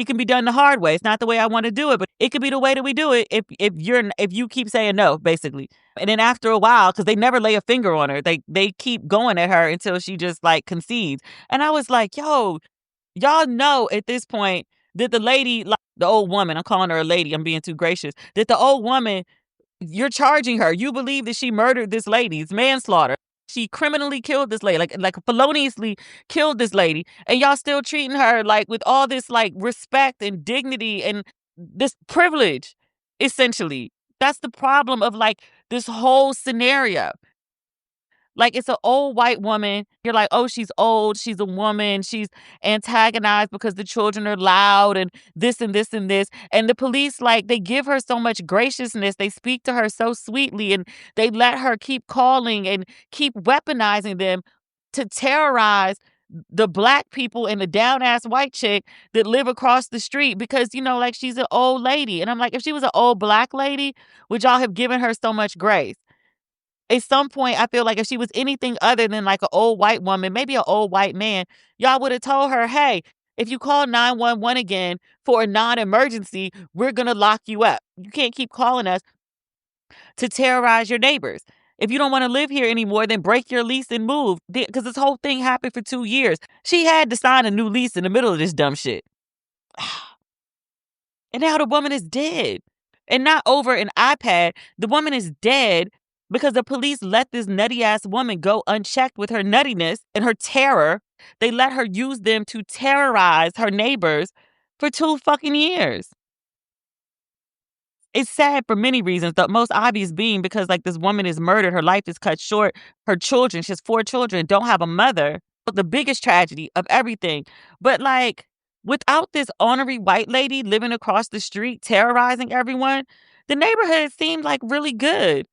can be done the hard way. It's not the way I want to do it, but it could be the way that we do it if you keep saying no, basically. And then after a while, because they never lay a finger on her, they keep going at her until she just like concedes. And I was like, yo, y'all know at this point that the lady, like the old woman, I'm calling her a lady, I'm being too gracious, that the old woman, you're charging her. You believe that she murdered this lady. It's manslaughter. She criminally killed this lady, like feloniously killed this lady, and y'all still treating her like with all this like respect and dignity and this privilege, essentially. That's the problem of like this whole scenario. Like, it's an old white woman. You're like, oh, she's old. She's a woman. She's antagonized because the children are loud and this and this and this. And the police, like, they give her so much graciousness. They speak to her so sweetly and they let her keep calling and keep weaponizing them to terrorize the black people and the down ass white chick that live across the street because, you know, like she's an old lady. And I'm like, if she was an old black lady, would y'all have given her so much grace? At some point, I feel like if she was anything other than like an old white woman, maybe an old white man, y'all would have told her, hey, if you call 911 again for a non-emergency, we're going to lock you up. You can't keep calling us to terrorize your neighbors. If you don't want to live here anymore, then break your lease and move. Because this whole thing happened for 2 years. She had to sign a new lease in the middle of this dumb shit. And now the woman is dead. And not over an iPad. The woman is dead because the police let this nutty ass woman go unchecked with her nuttiness and her terror. They let her use them to terrorize her neighbors for 2 fucking years. It's sad for many reasons, the most obvious being because like this woman is murdered, her life is cut short, her children, she has 4 children, don't have a mother. The biggest tragedy of everything. But like without this ornery white lady living across the street terrorizing everyone, the neighborhood seemed like really good.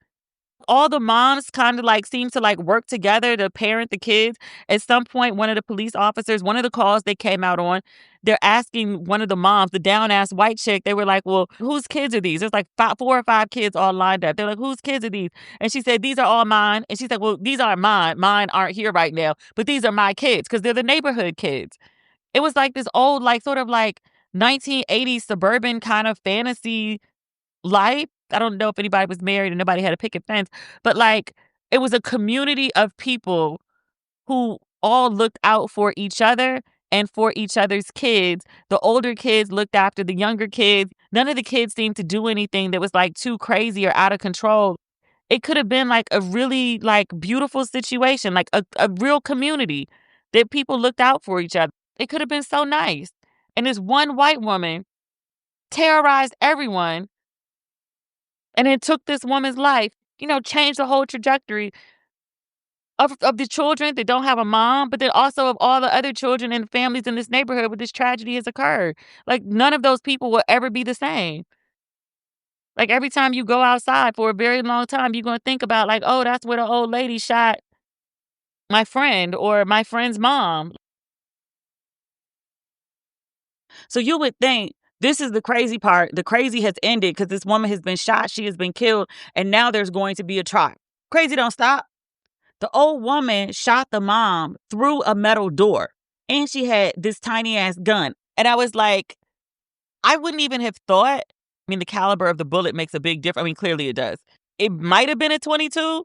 All the moms kind of like seem to like work together to parent the kids. At some point, one of the police officers, one of the calls they came out on, they're asking one of the moms, the down ass white chick, they were like, well, whose kids are these? There's like 4 or 5 kids all lined up. They're like, whose kids are these? And she said, these are all mine. And she said, well, these aren't mine. Mine aren't here right now, but these are my kids because they're the neighborhood kids. It was like this old, like sort of like 1980s suburban kind of fantasy life. I don't know if anybody was married and nobody had a picket fence, but like it was a community of people who all looked out for each other and for each other's kids. The older kids looked after the younger kids. None of the kids seemed to do anything that was like too crazy or out of control. It could have been like a really like beautiful situation, like a real community that people looked out for each other. It could have been so nice. And this one white woman terrorized everyone and it took this woman's life, you know, changed the whole trajectory of the children that don't have a mom, but then also of all the other children and families in this neighborhood where this tragedy has occurred. Like, none of those people will ever be the same. Like, every time you go outside for a very long time, you're going to think about, like, oh, that's where the old lady shot my friend or my friend's mom. So you would think this is the crazy part. The crazy has ended because this woman has been shot. She has been killed. And now there's going to be a trial. Crazy don't stop. The old woman shot the mom through a metal door. And she had this tiny ass gun. And I was like, I wouldn't even have thought. I mean, the caliber of the bullet makes a big difference. I mean, clearly it does. It might have been a 22.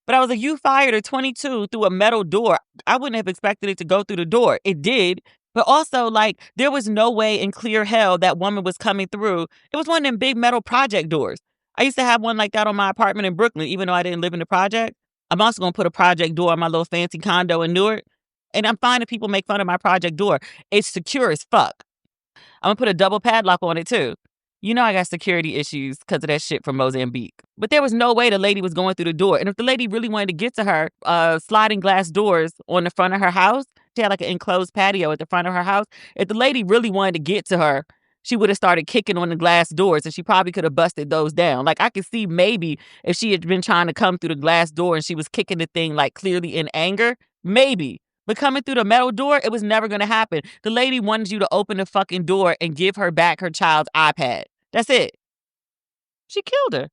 But I was like, you fired a 22 through a metal door. I wouldn't have expected it to go through the door. It did. But also, like, there was no way in clear hell that woman was coming through. It was one of them big metal project doors. I used to have one like that on my apartment in Brooklyn, even though I didn't live in the project. I'm also going to put a project door on my little fancy condo in Newark. And I'm fine if people make fun of my project door. It's secure as fuck. I'm going to put a double padlock on it, too. You know I got security issues because of that shit from Mozambique. But there was no way the lady was going through the door. And if the lady really wanted to get to her, sliding glass doors on the front of her house, she had like an enclosed patio at the front of her house. If the lady really wanted to get to her, she would have started kicking on the glass doors and she probably could have busted those down. Like I could see maybe if she had been trying to come through the glass door and she was kicking the thing like clearly in anger, maybe. But coming through the metal door, it was never going to happen. The lady wanted you to open the fucking door and give her back her child's iPad. That's it. She killed her.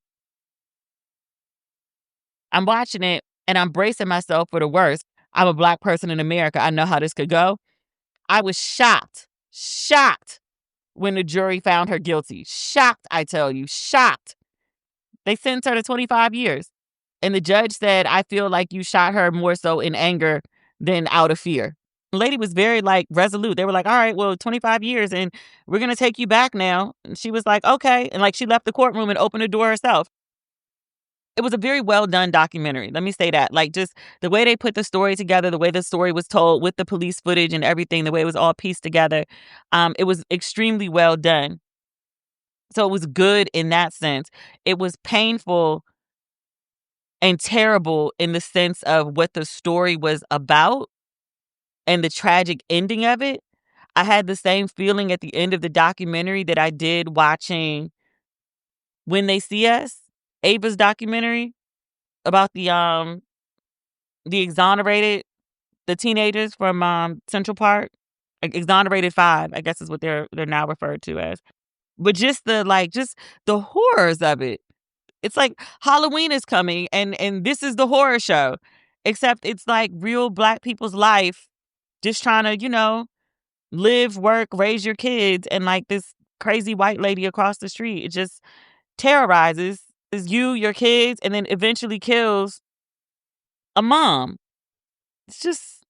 I'm watching it and I'm bracing myself for the worst. I'm a Black person in America. I know how this could go. I was shocked shocked when the jury found her guilty. Shocked, I tell you, shocked. They sentenced her to 25 years. And the judge said, I feel like you shot her more so in anger than out of fear. The lady was very resolute. They were like, all right, well, 25 years and we're going to take you back now. And she was like, okay. And she left the courtroom and opened the door herself. It was a very well done documentary. Let me say that. Just the way they put the story together, the way the story was told with the police footage and everything, the way it was all pieced together. It was extremely well done. So it was good in that sense. It was painful and terrible in the sense of what the story was about and the tragic ending of it. I had the same feeling at the end of the documentary that I did watching When They See Us, Ava's documentary about the exonerated, the teenagers from Central Park, exonerated 5, I guess is what they're now referred to as. But just the horrors of it. It's like Halloween is coming and this is the horror show, except it's real Black people's life, just trying to, live, work, raise your kids. And this crazy white lady across the street, it just terrorizes you, your kids, and then eventually kills a mom. It's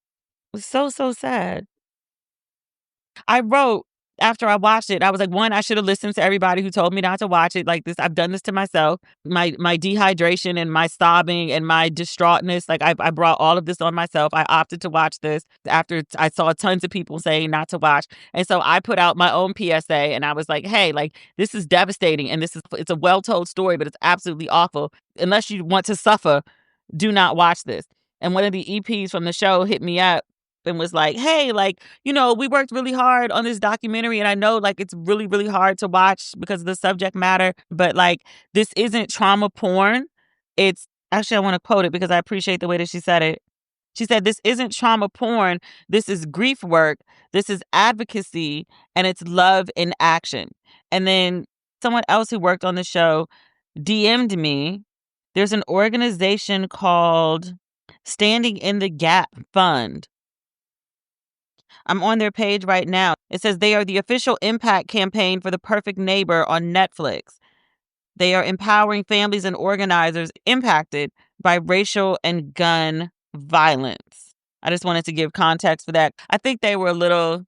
so sad. I wrote after I watched it, I was like, one, I should have listened to everybody who told me not to watch it like this. I've done this to myself. My dehydration and my sobbing and my distraughtness, I brought all of this on myself. I opted to watch this after I saw tons of people saying not to watch. And so I put out my own PSA and I was like, hey, this is devastating. And it's a well-told story, but it's absolutely awful. Unless you want to suffer, do not watch this. And one of the EPs from the show hit me up and was like, hey, we worked really hard on this documentary. And I know it's really, really hard to watch because of the subject matter. But this isn't trauma porn. It's actually, I want to quote it because I appreciate the way that she said it. She said, this isn't trauma porn. This is grief work. This is advocacy and it's love in action. And then someone else who worked on the show DM'd me. There's an organization called Standing in the Gap Fund. I'm on their page right now. It says they are the official impact campaign for The Perfect Neighbor on Netflix. They are empowering families and organizers impacted by racial and gun violence. I just wanted to give context for that. I think they were a little,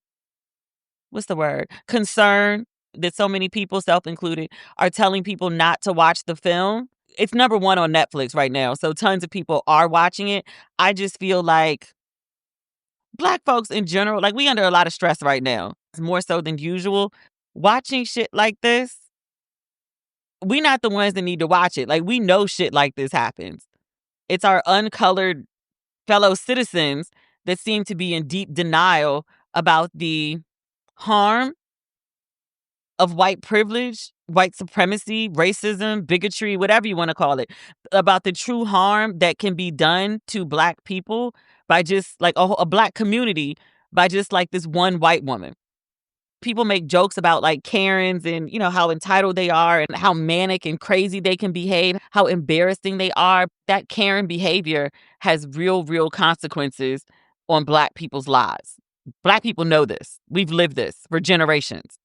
concerned that so many people, self-included, are telling people not to watch the film. It's number 1 on Netflix right now, so tons of people are watching it. I just feel like Black folks in general, we under a lot of stress right now. It's more so than usual. Watching shit like this, we not the ones that need to watch it. We know shit like this happens. It's our uncolored fellow citizens that seem to be in deep denial about the harm of white privilege, white supremacy, racism, bigotry, whatever you want to call it, about the true harm that can be done to Black people by just a Black community by just this one white woman. People make jokes about Karens and, how entitled they are and how manic and crazy they can behave, how embarrassing they are. That Karen behavior has real, real consequences on Black people's lives. Black people know this. We've lived this for generations.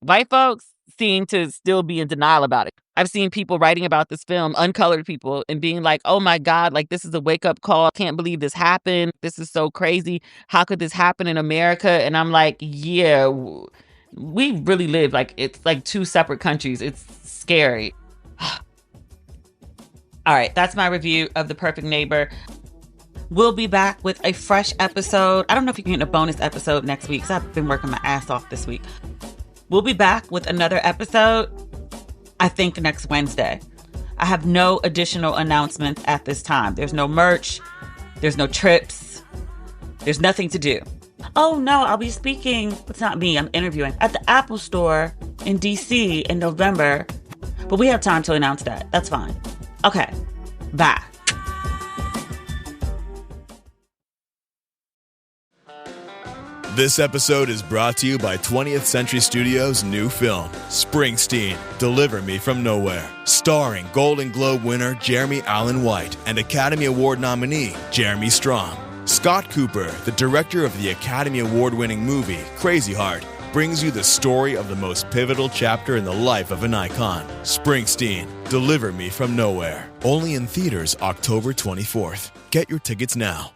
White folks seem to still be in denial about it. I've seen people writing about this film, uncolored people, and being like, oh my God, this is a wake-up call. I can't believe this happened. This is so crazy. How could this happen in America? And I'm like, yeah, we really live it's 2 separate countries. It's scary. All right, that's my review of The Perfect Neighbor. We'll be back with a fresh episode. I don't know if you can get a bonus episode next week because I've been working my ass off this week. We'll be back with another episode, I think, next Wednesday. I have no additional announcements at this time. There's no merch. There's no trips. There's nothing to do. Oh, no, I'll be speaking. It's not me. I'm interviewing at the Apple Store in D.C. in November. But we have time to announce that. That's fine. Okay. Bye. This episode is brought to you by 20th Century Studios' new film, Springsteen, Deliver Me From Nowhere, starring Golden Globe winner Jeremy Allen White and Academy Award nominee Jeremy Strong. Scott Cooper, the director of the Academy Award-winning movie Crazy Heart, brings you the story of the most pivotal chapter in the life of an icon. Springsteen, Deliver Me From Nowhere. Only in theaters October 24th. Get your tickets now.